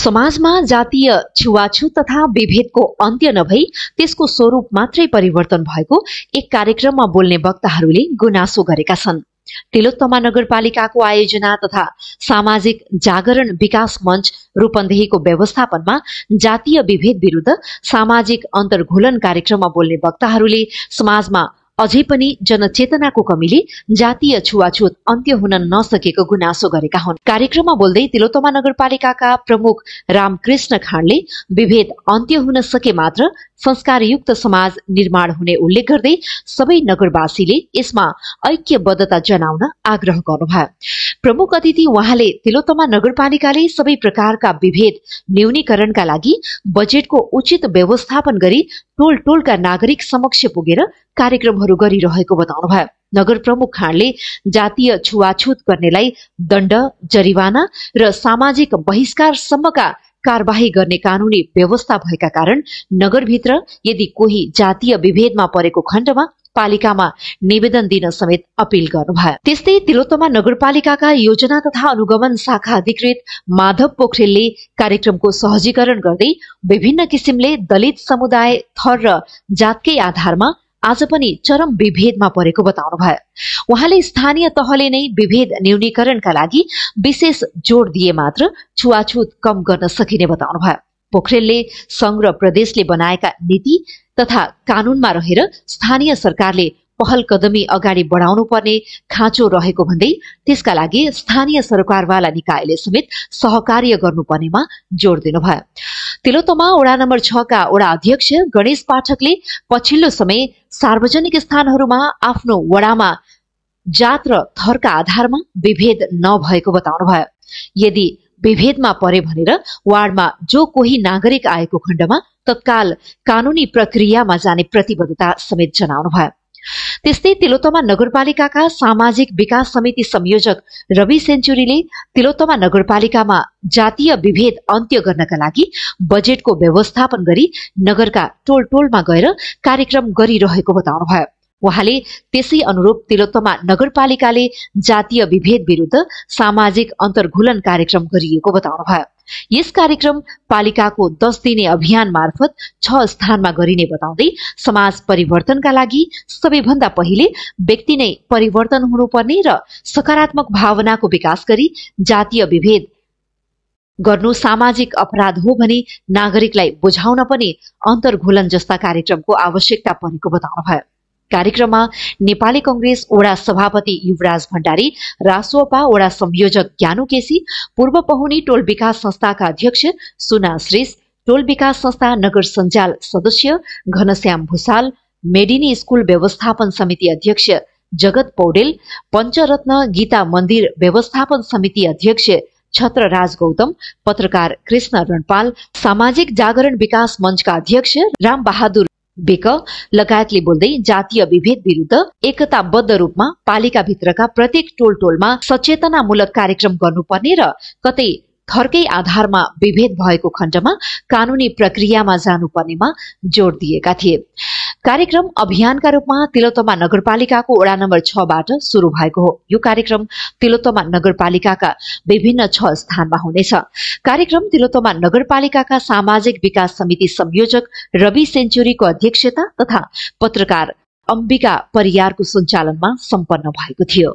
समाजमा जातीय छुवाछुत तथा विभेदको अन्त्य नभई त्यसको स्वरूप मात्रै परिवर्तन भएको एक कार्यक्रममा बोल्ने वक्ताहरूले गुनासो गरेका छन्। तिलोत्तमा नगरपालिकाको आयोजना तथा सामाजिक जागरण विकास मञ्च रूपन्देहीको व्यवस्थापनमा जातीय विभेद विरुद्ध सामाजिक अन्तर्घुलन कार्यक्रममा बोल्ने वक्ताहरूले समाजमा अझै पनि जनचेतनाको कमीले जातीय छुवाछुत अन्त्य हुन नसकेको गुनासो गरेका हुन्। कार्यक्रममा बोल्दै तिलोत्तमा नगरपालिकाका प्रमुख रामकृष्ण खाँडले विभेद अन्त्य हुन सके मात्र संस्कारयुक्त समाज निर्माण हुने उल्लेख गर्दै सबै नगरवासीले यसमा ऐक्यबद्धता जनाउन आग्रह गर्नुभयो। प्रमुख अतिथि उहाँले तिलोत्तमा नगरपालिकाले सबै प्रकारका विभेद न्यूनीकरणका लागि बजेटको उचित व्यवस्थापन गरी टोल टोलका नागरिक समक्ष पुगेर कार्यक्रमहरू गरिरहेको बताउनुभयो। नगर प्रमुख खाँडले जातीय छुवाछुत गर्नेलाई दण्ड, जरिवाना र सामाजिक बहिष्कारसम्मका कारबाही गर्ने कानूनी व्यवस्था भएका कारण नगरभित्र यदि कोही जातीय विभेदमा परेको खण्डमा पालिकामा निवेदन दिन समेत अपील गर्नुभयो। त्यस्तै तिलोत्तमा नगरपालिकाका योजना तथा अनुगमन शाखा अधिकृत माधव पोखरेलले कार्यक्रमको सहजीकरण गर्दै विभिन्न किसिमले दलित समुदाय थर र जातकै आधारमा आज पनि चरम विभेदमा परेको बताउनुभयो। उहाँले स्थानीय तहले नै विभेद न्यूनीकरणका लागि विशेष जोड दिए मात्र छुवाछुत कम गर्न सकिने बताउनुभयो। पोखरेलले संघ र प्रदेशले बनाएका नीति तथा कानूनमा रहेर स्थानीय सरकारले पहल कदमी अगाडि बढाउनु पर्ने खाँचो रहेको भन्दै त्यसका लागि स्थानीय सरकारवाला निकायले समेत सहकार्य गर्नुपर्नेमा जोड दिनुभयो। तिलोत्तमा वडा नम्बर 6 का वडा अध्यक्ष गणेश पाठकले पछिल्लो समय सार्वजनिक स्थानहरूमा आफ्नो वडामा जात र थरका आधारमा विभेद नभएको बताउनुभयो। यदि विभेदमा परे भनेर वार्डमा जो कोही नागरिक आएको खण्डमा तत्काल कानूनी प्रक्रियामा जाने प्रतिबद्धता समेत जनाउनुभयो। त्यस्तै तिलोत्तमा नगरपालिकाका सामाजिक विकास समिति संयोजक रवि सेन्चुरीले तिलोत्तमा नगरपालिकामा जातीय विभेद अन्त्य गर्नका लागि बजेटको व्यवस्थापन गरी नगरका टोल टोलमा गएर कार्यक्रम गरिरहेको बताउनुभयो। उहाँले त्यसै अनुरूप तिलोत्तमा नगरपालिकाले जातीय विभेद विरुद्ध सामाजिक अन्तर्घुलन कार्यक्रम गरिएको बताउनुभयो। यस कार्यक्रम पालिकाको 10 दिने अभियान मार्फत 6 स्थानमा गरिने बताउँदै समाज परिवर्तनका लागि सबैभन्दा पहिले व्यक्ति नै परिवर्तन हुनुपर्ने र सकारात्मक भावनाको विकास गरी जातीय विभेद गर्नु सामाजिक अपराध हो भनी नागरिकलाई बुझाउन पनि अन्तर्घुलन जस्ता कार्यक्रमको आवश्यकता परेको बताउनुभयो। कार्यक्रममा नेपाली कंग्रेस वडा सभापति युवराज भण्डारी, रासोपा वडा संयोजक ज्ञानु केसी, पूर्व पहुनी टोल विकास संस्थाका अध्यक्ष सुना श्रेष्ठ, टोल विकास संस्था नगर सञ्जाल सदस्य घनश्याम भूषाल, मेडिनी स्कूल व्यवस्थापन समिति अध्यक्ष जगत पौडेल, पञ्चरत्न गीता मन्दिर व्यवस्थापन समिति अध्यक्ष छत्रराज गौतम, पत्रकार कृष्ण रणपाल, सामाजिक जागरण विकास मञ्चका अध्यक्ष राम बहादुर बेक लगायतले बोल्दै जातीय विभेद विरुद्ध एकताबद्ध रूपमा पालिकाभित्रका प्रत्येक टोल टोलमा सचेतनामूलक कार्यक्रम गर्नुपर्ने र कतै थरकै आधारमा विभेद भएको खण्डमा कानूनी प्रक्रियामा जानुपर्नेमा जोड दिएका थिए। कार्यक्रम अभियानका रूपमा तिलोत्तमा नगरपालिकाको वडा नम्बर 6 बाट शुरू भएको हो। यो कार्यक्रम तिलोत्तमा नगरपालिकाका विभिन्न 6 स्थानमा हुनेछ। कार्यक्रम तिलोत्तमा नगरपालिकाका सामाजिक विकास समिति संयोजक रवि सेन्चुरीको अध्यक्षता तथा पत्रकार अम्बिका परियारको सञ्चालनमा सम्पन्न भएको थियो।